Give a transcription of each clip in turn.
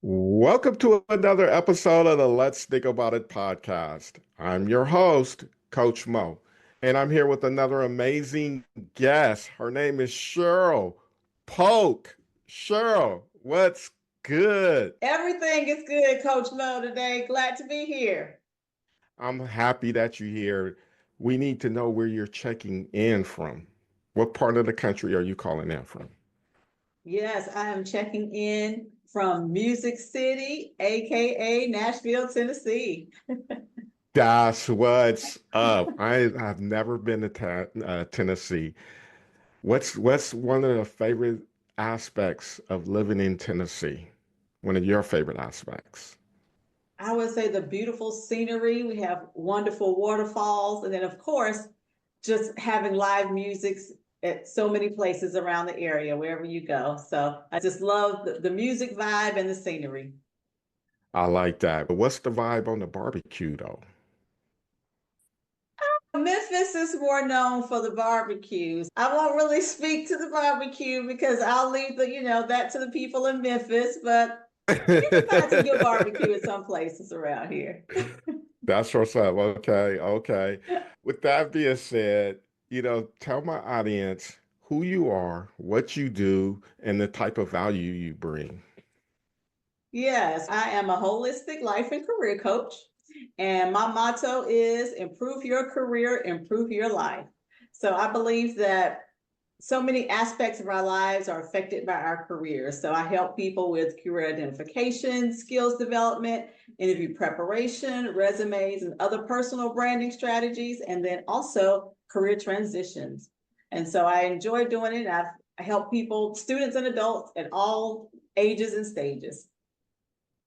Welcome to another episode of the Let's Think About It podcast. I'm your host, Coach Mo, and I'm here with another amazing guest. Her name is Cheryl Polk. Cheryl, what's good? Everything is good, Coach Mo, today. Glad to be here. I'm happy that you're here. We need to know where you're checking in from. What part of the country are you calling in from? Yes, I am checking in from Music City, aka Nashville, Tennessee. That's what's up. I have never been to Tennessee. What's one of the favorite aspects of living in Tennessee? One of your favorite aspects? I would say the beautiful scenery. We have wonderful waterfalls, and then, of course, just having live music at so many places around the area, wherever you go. So I just love the music vibe and the scenery. I like that. But what's the vibe on the barbecue though? Memphis is more known for the barbecues. I won't really speak to the barbecue because I'll leave that to the people in Memphis, but you can find some good barbecue in some places around here. That's what's up. Okay, okay. With that being said, tell my audience who you are, what you do, and the type of value you bring. Yes, I am a holistic life and career coach, and my motto is improve your career, improve your life. So I believe that so many aspects of our lives are affected by our careers. So I help people with career identification, skills development, interview preparation, resumes, and other personal branding strategies, and then also career transitions. And so I enjoy doing it. I help people, students and adults at all ages and stages.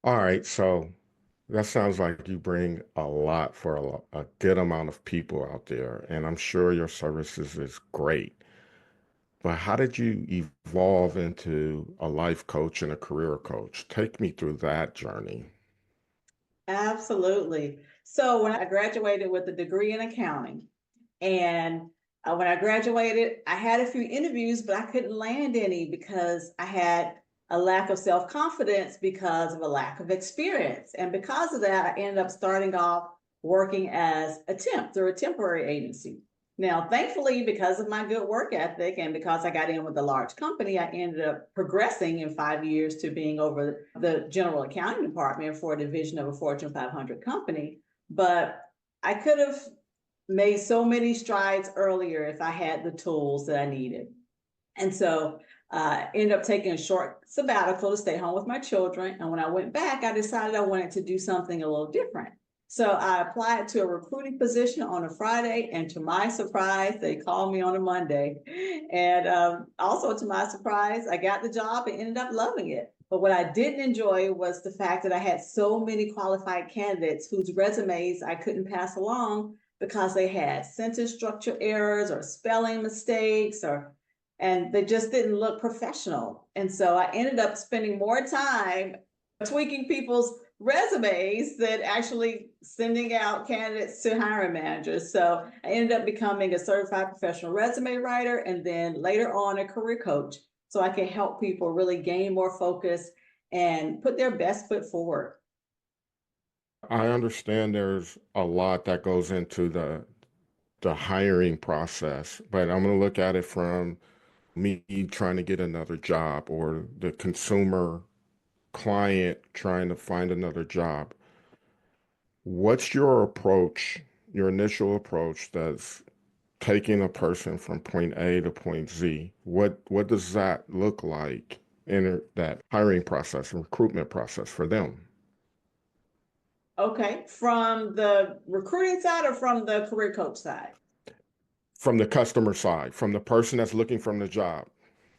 All right, so that sounds like you bring a lot for a good amount of people out there, and I'm sure your services is great. But how did you evolve into a life coach and a career coach? Take me through that journey. Absolutely. So when I graduated with a degree in accounting, and when I graduated, I had a few interviews, but I couldn't land any because I had a lack of self confidence because of a lack of experience. And because of that, I ended up starting off working as a temp through a temporary agency. Now, thankfully, because of my good work ethic and because I got in with a large company, I ended up progressing in 5 years to being over the general accounting department for a division of a Fortune 500 company. But I could have made so many strides earlier if I had the tools that I needed. And so I ended up taking a short sabbatical to stay home with my children. And when I went back, I decided I wanted to do something a little different. So I applied to a recruiting position on a Friday, and to my surprise, they called me on a Monday. And also to my surprise, I got the job and ended up loving it. But what I didn't enjoy was the fact that I had so many qualified candidates whose resumes I couldn't pass along because they had sentence structure errors or spelling mistakes or and they just didn't look professional. And so I ended up spending more time tweaking people's resumes than actually sending out candidates to hiring managers. So I ended up becoming a certified professional resume writer and then later on a career coach. So I can help people really gain more focus and put their best foot forward. I understand there's a lot that goes into the hiring process, but I'm going to look at it from me trying to get another job or the consumer client trying to find another job. What's your approach, your initial approach that's taking a person from point A to point Z? What does that look like in that hiring process and recruitment process for them? Okay, from the recruiting side or from the career coach side? From the customer side, from the person that's looking from the job.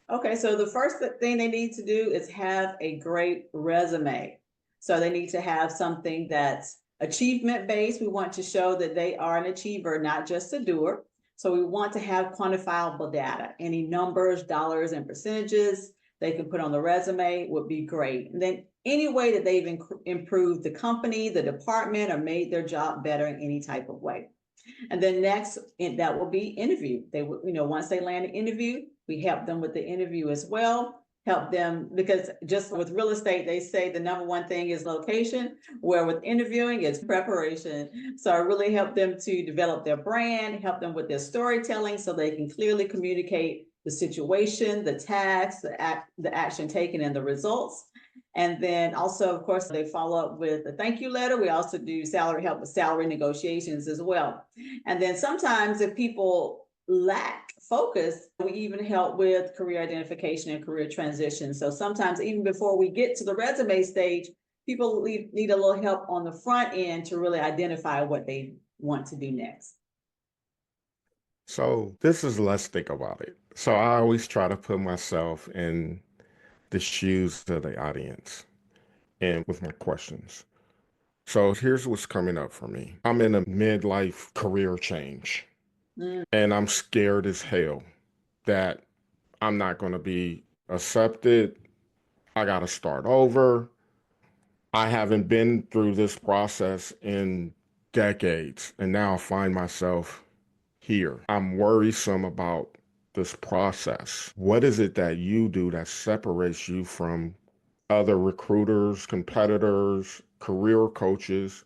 Okay, so the first thing they need to do is have a great resume. So they need to have something that's achievement based. We want to show that they are an achiever, not just a doer. So we want to have quantifiable data. Any numbers, dollars, and percentages they can put on the resume would be great. And then any way that they've improved the company, the department, or made their job better in any type of way. And then next, that will be interview. They will, once they land an interview, we help them with the interview as well. help them, because just with real estate, they say the number one thing is location, where with interviewing, it's preparation. So I really help them to develop their brand, help them with their storytelling so they can clearly communicate the situation, the task, the action taken, and the results. And then also, of course, they follow up with a thank you letter. We also do help with salary negotiations as well. And then sometimes if people lack focus, we even help with career identification and career transition. So sometimes even before we get to the resume stage, people need a little help on the front end to really identify what they want to do next. So this is, let's think about it. So I always try to put myself in the shoes of the audience and with my questions. So here's what's coming up for me. I'm in a midlife career change and I'm scared as hell that I'm not going to be accepted. I got to start over. I haven't been through this process in decades and now I find myself here. I'm worrisome about this process. What is it that you do that separates you from other recruiters, competitors, career coaches?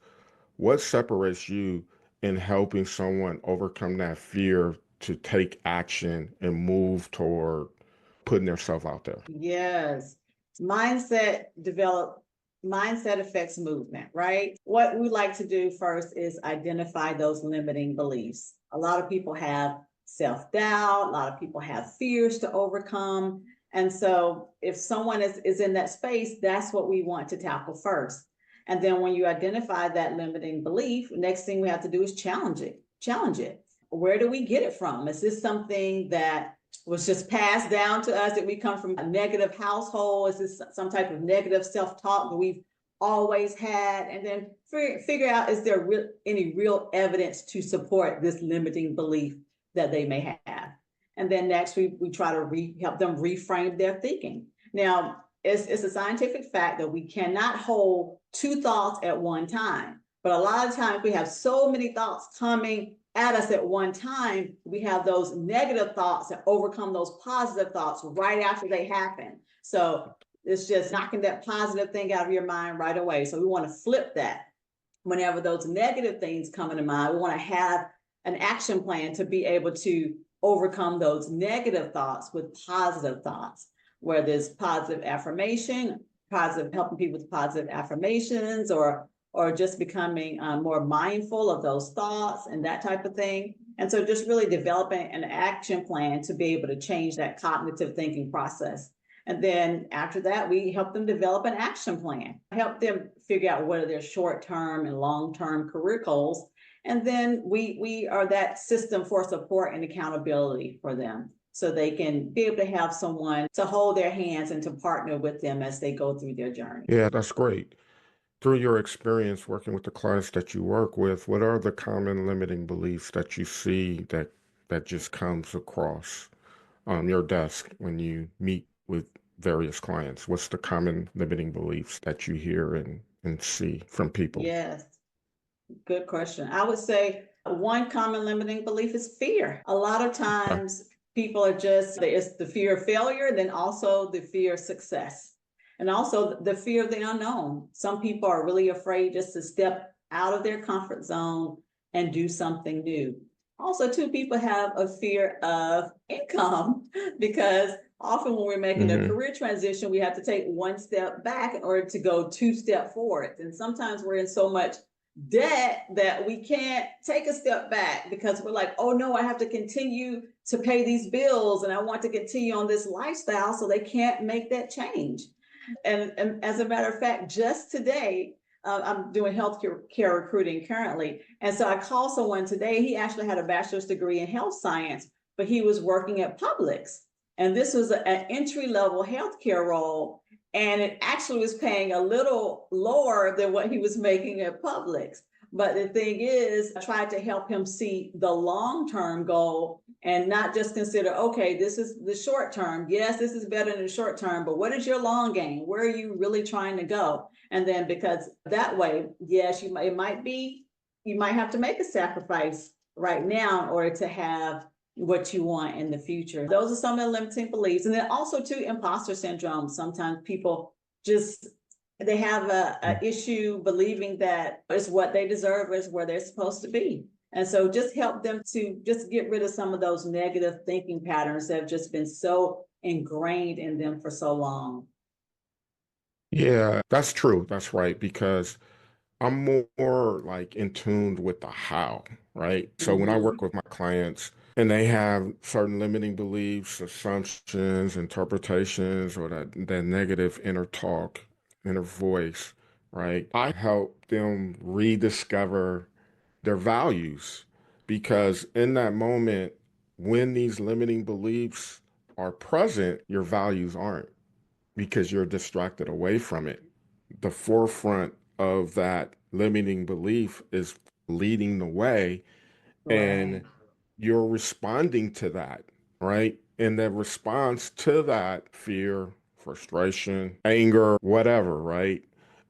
What separates you in helping someone overcome that fear to take action and move toward putting themselves out there? Yes. Mindset develop Mindset affects movement, right? What we like to do first is identify those limiting beliefs. A lot of people have self-doubt, a lot of people have fears to overcome. And so if someone is in that space, that's what we want to tackle first. And then when you identify that limiting belief, next thing we have to do is challenge it. Challenge it. Where do we get it from? Is this something that was just passed down to us, that we come from a negative household? Is this some type of negative self-talk that we've always had? And then figure out, is there any real evidence to support this limiting belief that they may have? And then next, we try to help them reframe their thinking. Now, it's a scientific fact that we cannot hold two thoughts at one time. But a lot of times we have so many thoughts coming at us at one time, we have those negative thoughts and overcome those positive thoughts right after they happen. So it's just knocking that positive thing out of your mind right away. So we want to flip that. Whenever those negative things come into mind, we want to have an action plan to be able to overcome those negative thoughts with positive thoughts, where there's positive affirmation, helping people with positive affirmations, or just becoming more mindful of those thoughts and that type of thing. And so just really developing an action plan to be able to change that cognitive thinking process. And then after that, we help them develop an action plan, help them figure out what are their short-term and long-term career goals. And then we are that system for support and accountability for them, so they can be able to have someone to hold their hands and to partner with them as they go through their journey. Yeah, that's great. Through your experience working with the clients that you work with, what are the common limiting beliefs that you see that just comes across your desk when you meet with various clients? What's the common limiting beliefs that you hear and see from people? Yes, good question. I would say one common limiting belief is fear. A lot of Okay. times people are it's the fear of failure, then also the fear of success, and also the fear of the unknown. Some people are really afraid just to step out of their comfort zone and do something new. Also, too, people have a fear of income because often when we're making a Hmm. career transition, we have to take one step back in order to go two steps forward. And sometimes we're in so much debt that we can't take a step back because we're like, oh no, I have to continue to pay these bills and I want to continue on this lifestyle. So they can't make that change. And as a matter of fact, just today, I'm doing healthcare recruiting currently. And so I called someone today. He actually had a bachelor's degree in health science, but he was working at Publix. And this was an entry level healthcare role. And it actually was paying a little lower than what he was making at Publix. But the thing is, I tried to help him see the long-term goal and not just consider, okay, this is the short term. Yes, this is better than the short term, but what is your long game? Where are you really trying to go? And then because that way, yes, you might have to make a sacrifice right now in order to have what you want in the future. Those are some of the limiting beliefs. And then also too, imposter syndrome. Sometimes people just, they have a issue believing that it's what they deserve, is where they're supposed to be. And so just help them to just get rid of some of those negative thinking patterns that have just been so ingrained in them for so long. Yeah, that's true. That's right. Because I'm more like in tune with the how, right? So when I Mm-hmm. work with my clients and they have certain limiting beliefs, assumptions, interpretations, or that negative inner talk, inner voice, right? I help them rediscover their values because in that moment, when these limiting beliefs are present, your values aren't because you're distracted away from it. The forefront of that limiting belief is leading the way, and Right. you're responding to that, right? And the response to that fear, frustration, anger, whatever, right?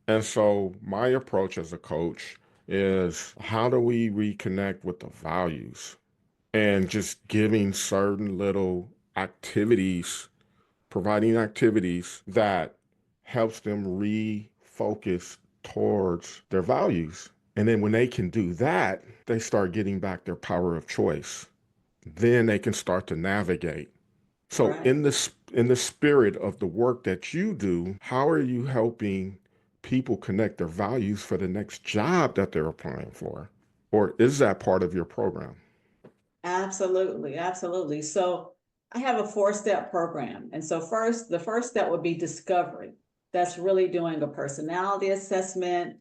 And so my approach as a coach is how do we reconnect with the values and just giving certain little activities, providing activities that helps them refocus towards their values. And then when they can do that, they start getting back their power of choice. Then they can start to navigate. So Right. in the spirit of the work that you do, how are you helping people connect their values for the next job that they're applying for? Or is that part of your program? Absolutely, absolutely. So I have a four-step program. And so the first step would be discovery. That's really doing a personality assessment,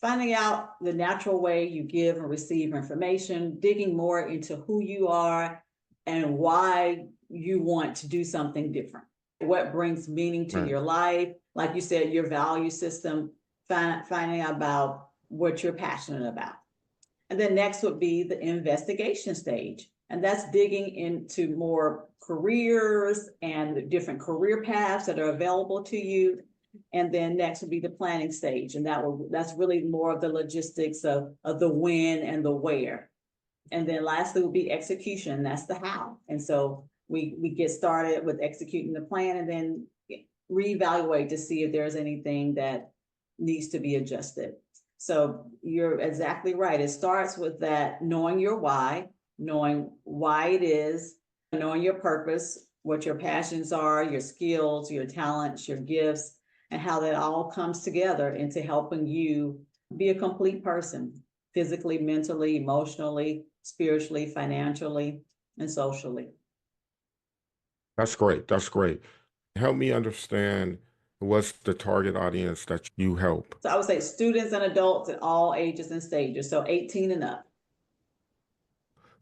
finding out the natural way you give and receive information, digging more into who you are and why you want to do something different. What brings meaning to Right. your life? Like you said, your value system, finding out about what you're passionate about. And then next would be the investigation stage. And that's digging into more careers and the different career paths that are available to you. And then next would be the planning stage. And that's really more of the logistics of the when and the where. And then lastly would be execution. That's the how. And so we get started with executing the plan and then reevaluate to see if there's anything that needs to be adjusted. So you're exactly right. It starts with that knowing your why, knowing why it is, knowing your purpose, what your passions are, your skills, your talents, your gifts, and how that all comes together into helping you be a complete person, physically, mentally, emotionally, spiritually, financially, and socially. That's great. That's great. Help me understand what's the target audience that you help. So I would say students and adults at all ages and stages, so 18 and up.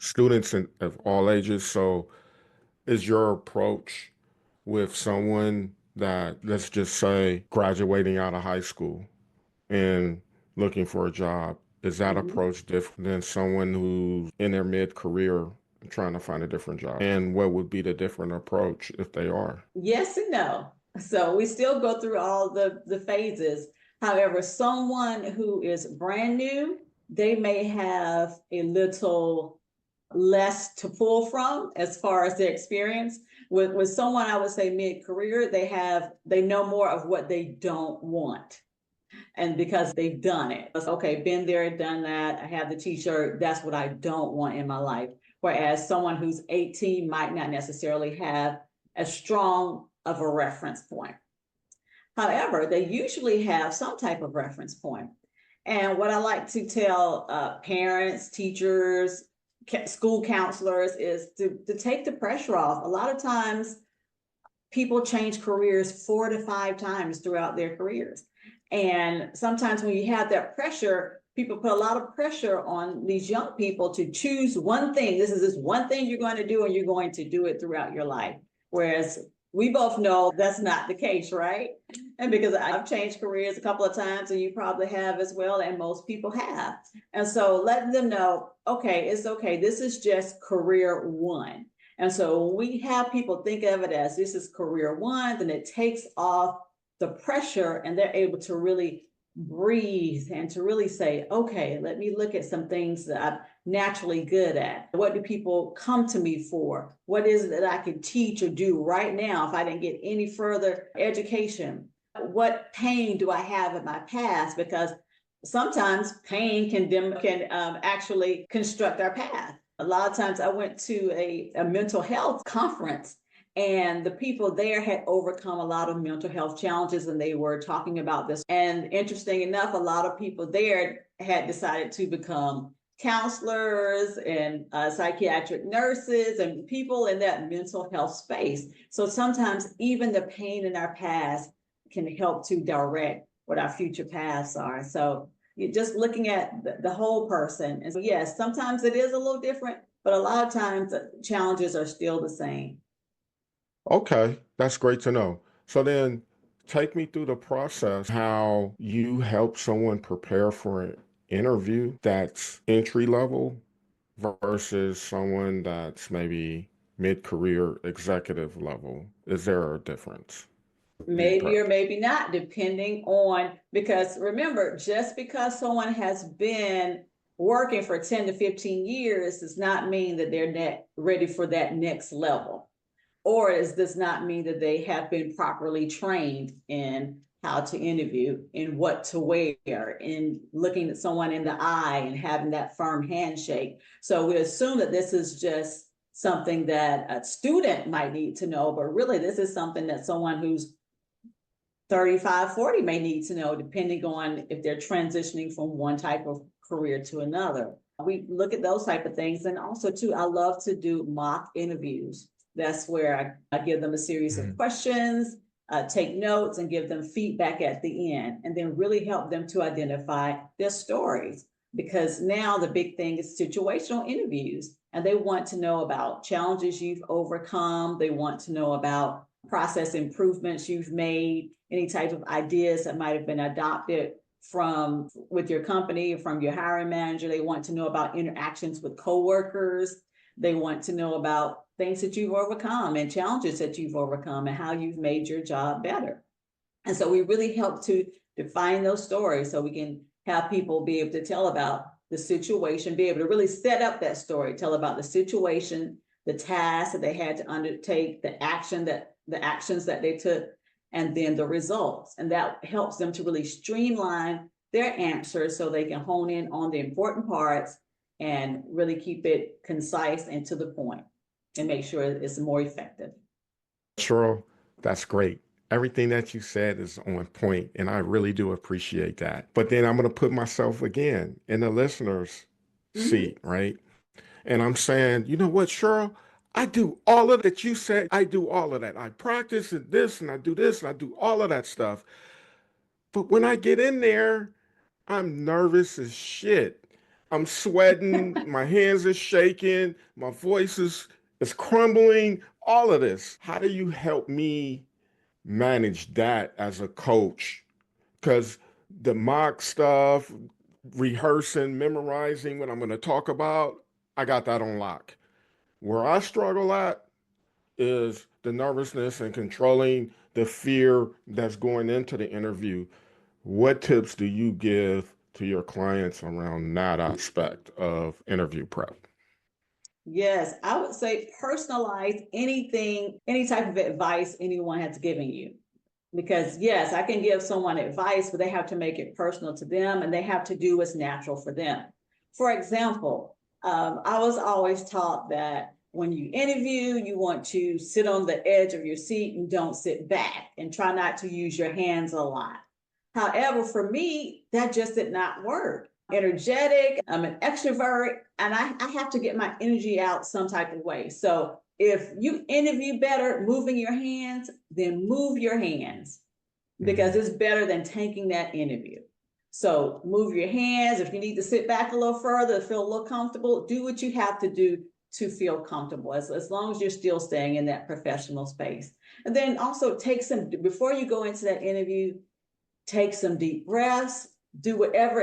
Students of all ages. So is your approach with someone that, let's just say, graduating out of high school and looking for a job, is that Mhm. approach different than someone who's in their mid-career trying to find a different job? And what would be the different approach if they are? Yes and no. So we still go through all the phases. However, someone who is brand new, they may have a little less to pull from as far as their experience. With someone, I would say mid-career, they know more of what they don't want. And because they've done it. It's okay, been there, done that. I have the t-shirt. That's what I don't want in my life. Whereas someone who's 18 might not necessarily have as strong of a reference point. However, they usually have some type of reference point. And what I like to tell parents, teachers, school counselors is to take the pressure off. A lot of times people change careers 4 to 5 times throughout their careers. And sometimes when you have that pressure, people put a lot of pressure on these young people to choose one thing. This is this one thing you're going to do, and you're going to do it throughout your life. Whereas we both know that's not the case, right? And because I've changed careers a couple of times, and you probably have as well, and most people have. And so letting them know, okay, it's okay. This is just career one. And so when we have people think of it as this is career one, then it takes off the pressure and they're able to really breathe and to really say, okay, let me look at some things that I'm naturally good at. What do people come to me for? What is it that I can teach or do right now if I didn't get any further education? What pain do I have in my past? Because sometimes pain can actually construct our path. A lot of times I went to a mental health conference, and the people there had overcome a lot of mental health challenges, and they were talking about this. And interesting enough, a lot of people there had decided to become counselors and psychiatric nurses and people in that mental health space. So sometimes even the pain in our past can help to direct what our future paths are. So you're just looking at the whole person. And so, yes, sometimes it is a little different, but a lot of times the challenges are still the same. Okay, that's great to know. So then take me through the process, how you help someone prepare for an interview that's entry level versus someone that's maybe mid-career executive level. Is there a difference in Maybe or prep? maybe not, depending on, because remember, just because someone has been working for 10 to 15 years does not mean that they're ready for that next level. Or it does not mean that they have been properly trained in how to interview, in what to wear, in looking at someone in the eye and having that firm handshake. So we assume that this is just something that a student might need to know, but really this is something that someone who's 35, 40 may need to know, depending on if they're transitioning from one type of career to another. We look at those type of things. And also too, I love to do mock interviews. That's where I give them a series of Mhm. questions, take notes, and give them feedback at the end, and then really help them to identify their stories. Because now the big thing is situational interviews, and they want to know about challenges you've overcome. They want to know about process improvements you've made, any type of ideas that might have been adopted from with your company, from your hiring manager. They want to know about interactions with coworkers. They want to know about things that you've overcome and challenges that you've overcome and how you've made your job better. And so we really help to define those stories so we can have people be able to tell about the situation, be able to really set up that story, tell about the situation, the task that they had to undertake, the actions that they took, and then the results. And that helps them to really streamline their answers so they can hone in on the important parts and really keep it concise and to the point and make sure it's more effective. Cheryl, that's great. Everything that you said is on point, and I really do appreciate that. But then I'm going to put myself again in the listener's Mm-hmm. seat, right? And I'm saying, you know what, Cheryl? I do all of that you said. I do all of that. I practice and this, and I do this, and I do all of that stuff. But when I get in there, I'm nervous as shit. I'm sweating, my hands are shaking, my voice is crumbling, all of this. How do you help me manage that as a coach? Because the mock stuff, rehearsing, memorizing what I'm going to talk about, I got that on lock. Where I struggle at is the nervousness and controlling the fear that's going into the interview. What tips do you give to your clients around that aspect of interview prep? Yes, I would say personalize anything, any type of advice anyone has given you. Because yes, I can give someone advice, but they have to make it personal to them and they have to do what's natural for them. For example, I was always taught that when you interview, you want to sit on the edge of your seat and don't sit back and try not to use your hands a lot. However, for me, that just did not work. Energetic, I'm an extrovert, and I have to get my energy out some type of way. So if you interview better moving your hands, then move your hands because Mhm. it's better than tanking that interview. So move your hands. If you need to sit back a little further, feel a little comfortable, do what you have to do to feel comfortable, as long as you're still staying in that professional space. And then also before you go into that interview, take some deep breaths, do whatever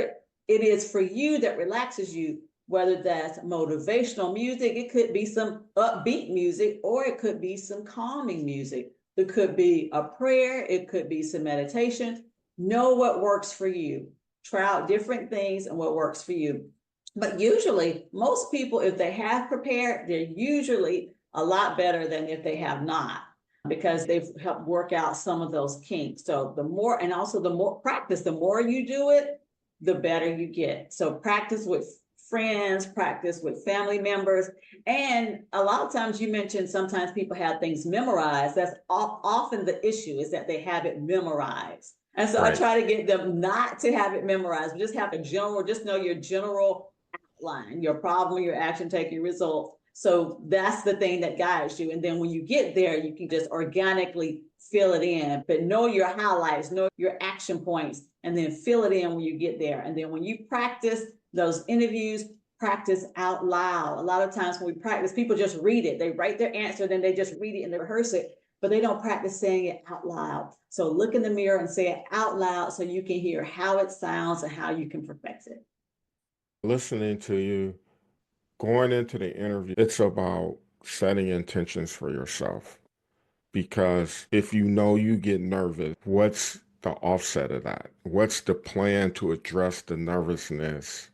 it is for you that relaxes you, whether that's motivational music, it could be some upbeat music, or it could be some calming music. It could be a prayer, it could be some meditation, Know what works for you. Try out different things and what works for you. But usually, most people, if they have prepared, they're usually a lot better than if they have not, because they've helped work out some of those kinks. So the more, and also the more practice, the more you do it, the better you get. So practice with friends, practice with family members. And a lot of times you mentioned sometimes people have things memorized. That's often the issue, is that they have it memorized. And so I Right. try to get them not to have it memorized, but just have a general, just know your general outline, your problem, your action, take your result. So that's the thing that guides you. And then when you get there, you can just organically fill it in, but know your highlights, know your action points, and then fill it in when you get there. And then when you practice those interviews, practice out loud. A lot of times when we practice, people just read it. They write their answer, then they just read it and they rehearse it, but they don't practice saying it out loud. So look in the mirror and say it out loud so you can hear how it sounds and how you can perfect it. Listening to you, going into the interview, it's about setting intentions for yourself. Because if you know you get nervous, what's the offset of that? What's the plan to address the nervousness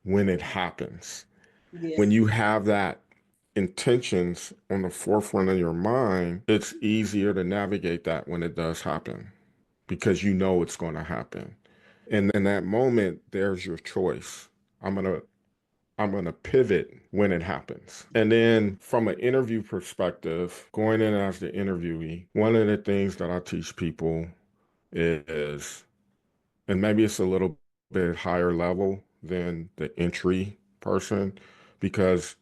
when it happens? When Yes. you have that intentions on the forefront of your mind, it's easier to navigate that when it does happen because you know it's going to happen. And in that moment, there's your choice. I'm going to I'm going to pivot when it happens. And then from an interview perspective, going in as the interviewee, one of the things that I teach people is, and maybe it's a little bit higher level than the entry person, because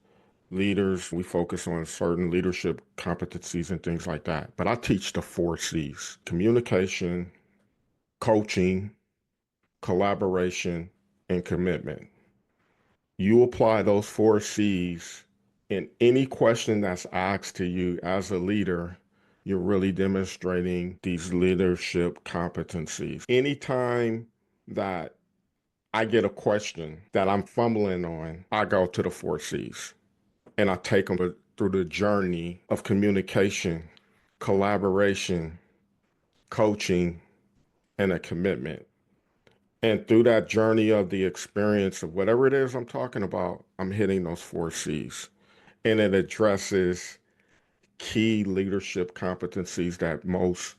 leaders, we focus on certain leadership competencies and things like that. But I teach the 4 C's: communication, coaching, collaboration, and commitment. You apply those 4 C's in any question that's asked to you as a leader, you're really demonstrating these leadership competencies. Anytime that I get a question that I'm fumbling on, I go to the 4 C's and I take them through the journey of communication, collaboration, coaching, and a commitment. And through that journey of the experience of whatever it is I'm talking about, I'm hitting those 4 C's. And it addresses key leadership competencies that most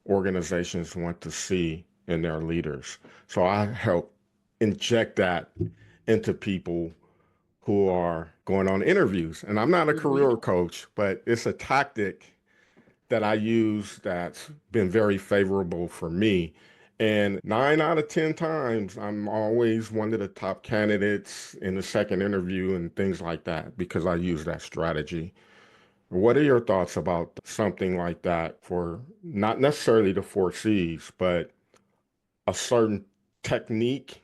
organizations want to see in their leaders. So I help inject that into people who are going on interviews. And I'm not a Mm-hmm. career coach, but it's a tactic that I use that's been very favorable for me. And 9 out of 10 times, I'm always one of the top candidates in the second interview and things like that because I use that strategy. What are your thoughts about something like that for not necessarily the 4 C's, but a certain technique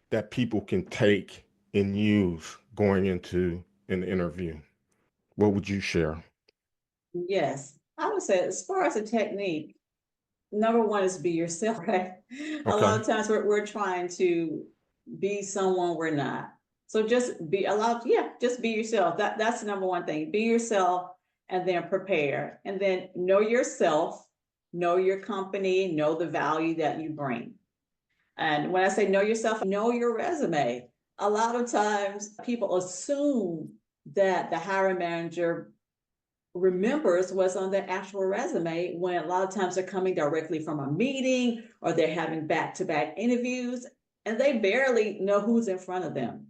that people can take and use going into an interview? What would you share? Yes. I would say, as far as a technique, number one is be yourself, right? A lot Okay. of times we're trying to be someone we're not. So just be allowed, yeah, just be yourself. That's the number one thing. Be yourself and then prepare. And then know yourself, know your company, know the value that you bring. And when I say know yourself, know your resume. A lot of times people assume that the hiring manager remembers what's on their actual resume, when a lot of times they're coming directly from a meeting or they're having back-to-back interviews and they barely know who's in front of them.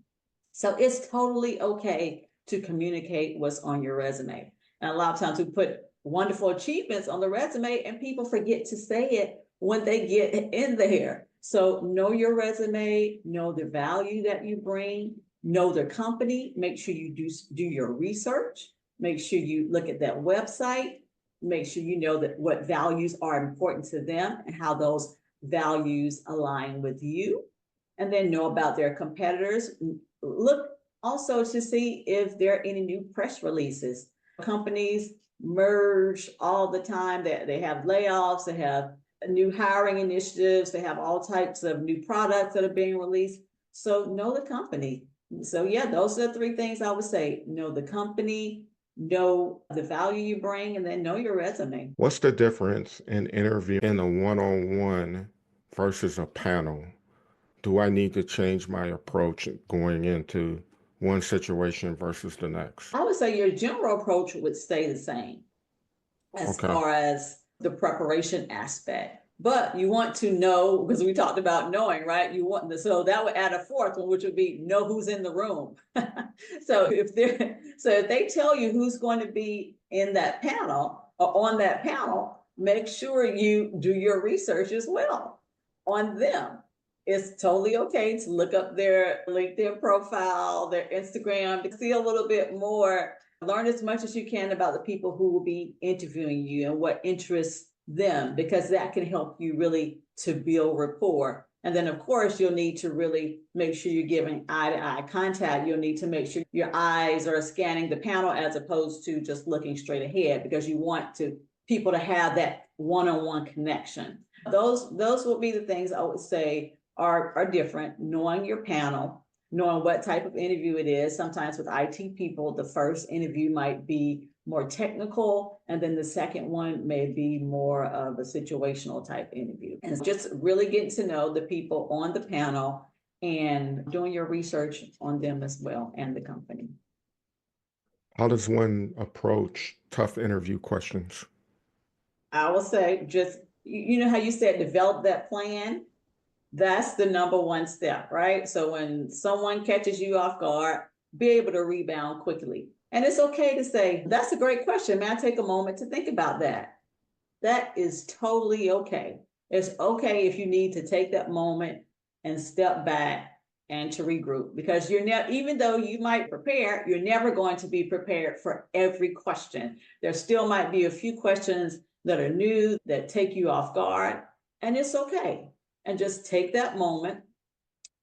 So it's totally okay to communicate what's on your resume. And a lot of times we put wonderful achievements on the resume and people forget to say it when they get in there. So know your resume, know the value that you bring, know the company, make sure you do your research, make sure you look at that website, make sure you know that what values are important to them and how those values align with you, and then know about their competitors. Look also to see if there are any new press releases. Companies merge all the time. They have layoffs, they have new hiring initiatives, they have all types of new products that are being released. So know the company. So yeah, those are the three things I would say. Know the company, know the value you bring, and then know your resume. What's the difference in interview in a one-on-one versus a panel, do I need to change my approach going into one situation versus the next? I would say your general approach would stay the same as Okay. far as the preparation aspect. But you want to know, because we talked about knowing, right? You want so that would add a fourth one, which would be know who's in the room. So if they tell you who's going to be in that panel or on that panel, make sure you do your research as well on them. It's totally okay to look up their LinkedIn profile, their Instagram, to see a little bit more. Learn as much as you can about the people who will be interviewing you and what interests them, because that can help you really to build rapport. And then, of course, you'll need to really make sure you're giving eye to eye contact. You'll need to make sure your eyes are scanning the panel as opposed to just looking straight ahead, because you want to people to have that one-on-one connection. Those would be the things I would say are different. Knowing your panel, knowing what type of interview it is. Sometimes with IT people, the first interview might be more technical, and then the second one may be more of a situational type interview. And just really getting to know the people on the panel and doing your research on them as well and the company. How does one approach tough interview questions? I will say just, you know how you said develop that plan? That's the number one step, right? So when someone catches you off guard, be able to rebound quickly. And it's okay to say, that's a great question. May I take a moment to think about that? That is totally okay. It's okay if you need to take that moment and step back and to regroup, because you're never, even though you might prepare, you're never going to be prepared for every question. There still might be a few questions that are new that take you off guard, and it's okay. And just take that moment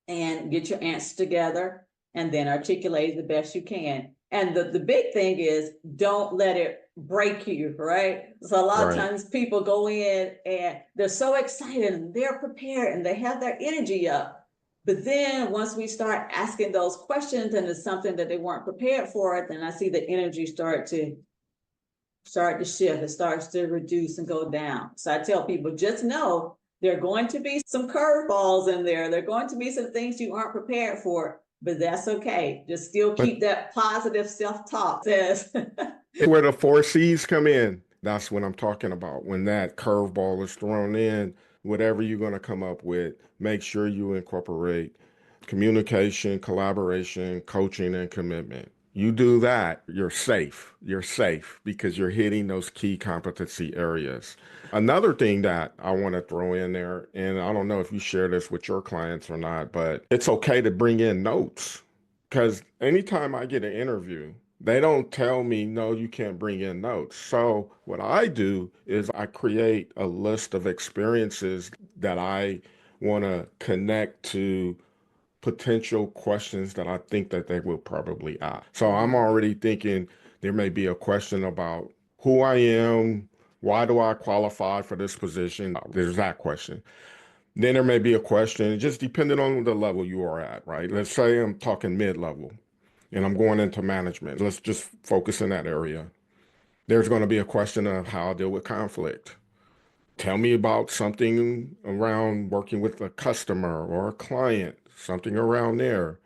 and get your answers together and then articulate the best you can. And the big thing is don't let it break you, right? So a lot of Right. times people go in and they're so excited and they're prepared and they have their energy up. But then once we start asking those questions and it's something that they weren't prepared for, then I see the energy start to shift. It starts to reduce and go down. So I tell people, just know there are going to be some curveballs in there. There are going to be some things you aren't prepared for, but that's okay. Just still But keep that positive self-talk. Says where the four C's come in, that's what I'm talking about. When that curveball is thrown in, whatever you're going to come up with, make sure you incorporate communication, collaboration, coaching, and commitment. You do that, you're safe. You're safe because you're hitting those key competency areas. Another thing that I want to throw in there, and I don't know if you share this with your clients or not, but it's okay to bring in notes. Because anytime I get an interview, they don't tell me, no, you can't bring in notes. So what I do is I create a list of experiences that I want to connect to potential questions that I think that they will probably ask. So I'm Mhm. already thinking there may be a question about who I am, why do I qualify for this position? There's that question. Then there may be a question, just depending on the level you are at, right? Let's say I'm talking mid-level and I'm going into management. Let's just focus in that area. There's going to be a question of how I deal with conflict. Tell me about something around working with a customer or a client, something around there.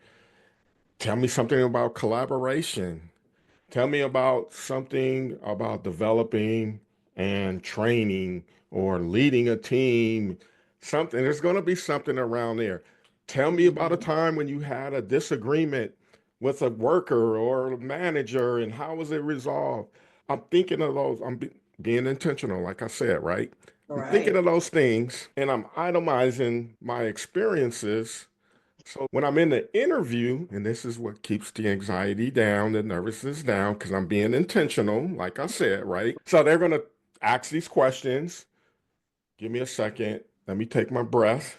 Tell me something about collaboration. Tell me about something about developing and training or leading a team. Something, there's going to be something around there. Tell me about a Mhm. time when you had a disagreement with a worker or a manager and how was it resolved? I'm thinking of those. Being intentional, like I said, right? I'm thinking of Right. those things and I'm itemizing my experiences so when I'm in the interview, and this is what keeps the anxiety down, the nervousness down, because I'm being intentional, like I said, right? So they're going to ask these questions. Give me a second. Let me take my breath.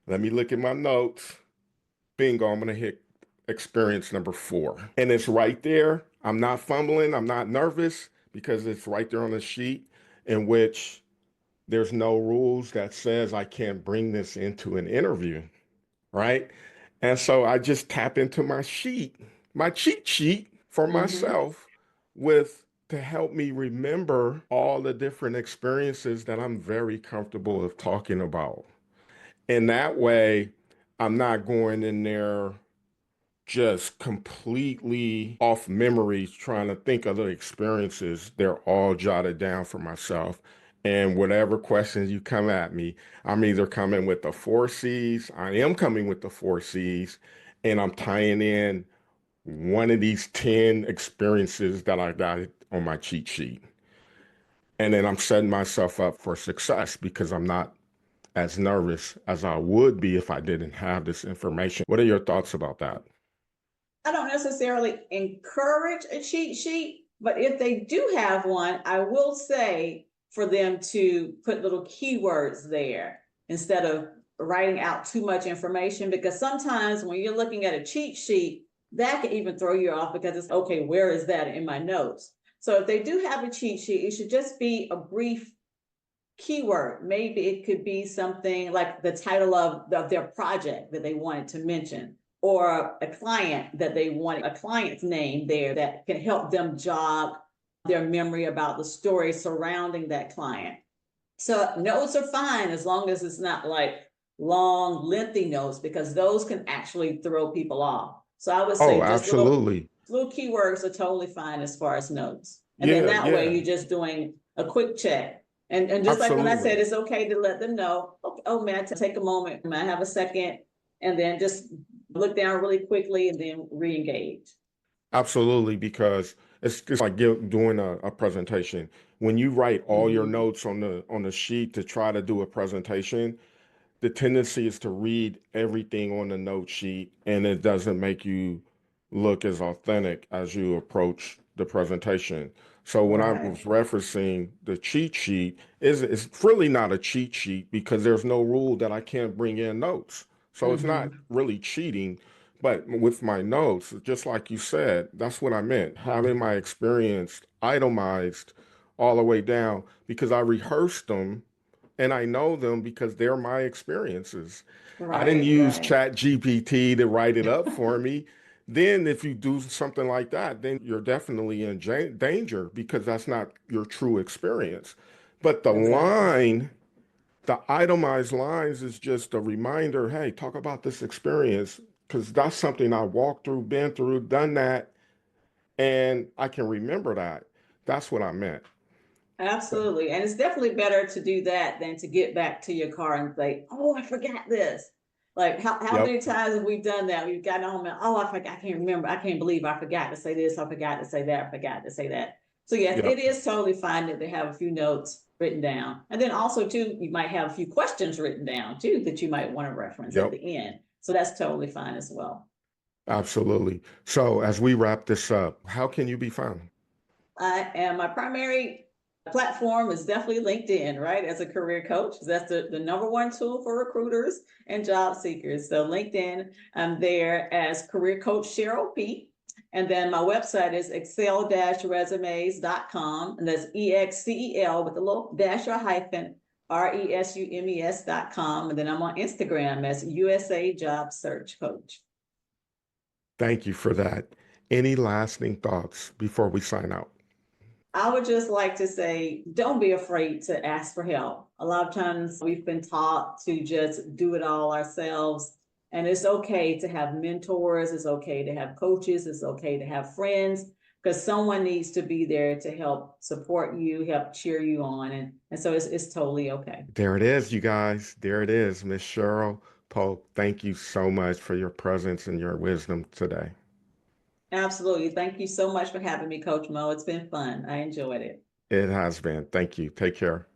Let me look at my notes. Bingo, I'm going to hit experience number 4. And it's right there. I'm not fumbling. I'm not nervous because it's right there on the sheet in which there's no rules that says I can't bring this into an interview, right? And so I just tap into my sheet, my cheat sheet for Mm-hmm. myself with to help me remember all the different experiences that I'm very comfortable of talking about. And that way, I'm not going in there just completely off memory, trying to think of the experiences. They're all jotted down for myself. And whatever questions you come at me, I'm either coming with the four C's, I am coming with the four C's, and I'm tying in one of these 10 experiences that I got on my cheat sheet. And then I'm setting myself up for success because I'm not as nervous as I would be if I didn't have this information. What are your thoughts about that? I don't necessarily encourage a cheat sheet, but if they do have one, I will say for them to put little keywords there instead of writing out too much information, because sometimes when you're looking at a cheat sheet, that can even throw you off because it's okay, where is that in my notes? So if they do have a cheat sheet, it should just be a brief keyword. Maybe it could be something like the title of their project that they wanted to mention, or a client that they wanted a client's name there that can help them jog their memory about the story surrounding that client. So notes are fine as long as it's not like long, lengthy notes, because those can actually throw people off. So I would Oh, say just absolutely. little keywords are totally fine as far as notes. And then Yeah, that way yeah, you're just doing a quick check. And just like when I said, absolutely. it's okay to let them know, okay, oh man, take a moment, may I have a second, and then just look down really quickly and then re-engage. Absolutely, because it's like doing a presentation. When you write all your Mm-hmm. notes on the sheet to try to do a presentation, the tendency is to read everything on the note sheet, and it doesn't make you look as authentic as you approach the presentation. So when I Right. was referencing the cheat sheet, it's really not a cheat sheet because there's no rule that I can't bring in notes. So it's not Mm-hmm. really cheating. But with my notes, just like you said, that's what I meant, having my experience itemized all the way down because I rehearsed them and I know them because they're my experiences. I didn't Right, use right. Chat GPT to write it up for me. Then, if you do something like that, then you're definitely in danger because that's not your true experience. But Exactly. the itemized lines is just a reminder, hey, talk about this experience because that's something I walked through, been through, done that, and I can remember that. That's what I meant. So, Absolutely. And it's definitely better to do that than to get back to your car and say, oh, I forgot this. Like how yep, many times have we done that? We've gotten home and, oh, I forgot, I can't remember. I can't believe I forgot to say this. I forgot to say that. I forgot to say that. So yes, it yep, is totally fine that they have a few notes written down. And then also too, you might have a few questions written down too that you might want to reference at yep. the end. So that's totally fine as well. Absolutely. So, as we wrap this up, how can you be found? I am my primary platform is definitely LinkedIn, right? As a career coach, that's the number one tool for recruiters and job seekers. So LinkedIn, I'm there as career coach Cheryl P. And then my website is excel-resumes.com. And that's EXCEL with a little dash or hyphen RESUMES.com. And then I'm on Instagram as USA Job Search Coach. Thank you for that. Any lasting thoughts before we sign out? I would just like to say, don't be afraid to ask for help. A lot of times we've been taught to just do it all ourselves. And it's okay to have mentors, it's okay to have coaches, it's okay to have friends, because someone needs to be there to help support you, help cheer you on. And so it's totally okay. There it is, you guys. There it is, Miss Cheryl Polk. Thank you so much for your presence and your wisdom today. Absolutely. Thank you so much for having me, Coach Mo. It's been fun. I enjoyed it. It has been. Thank you. Take care.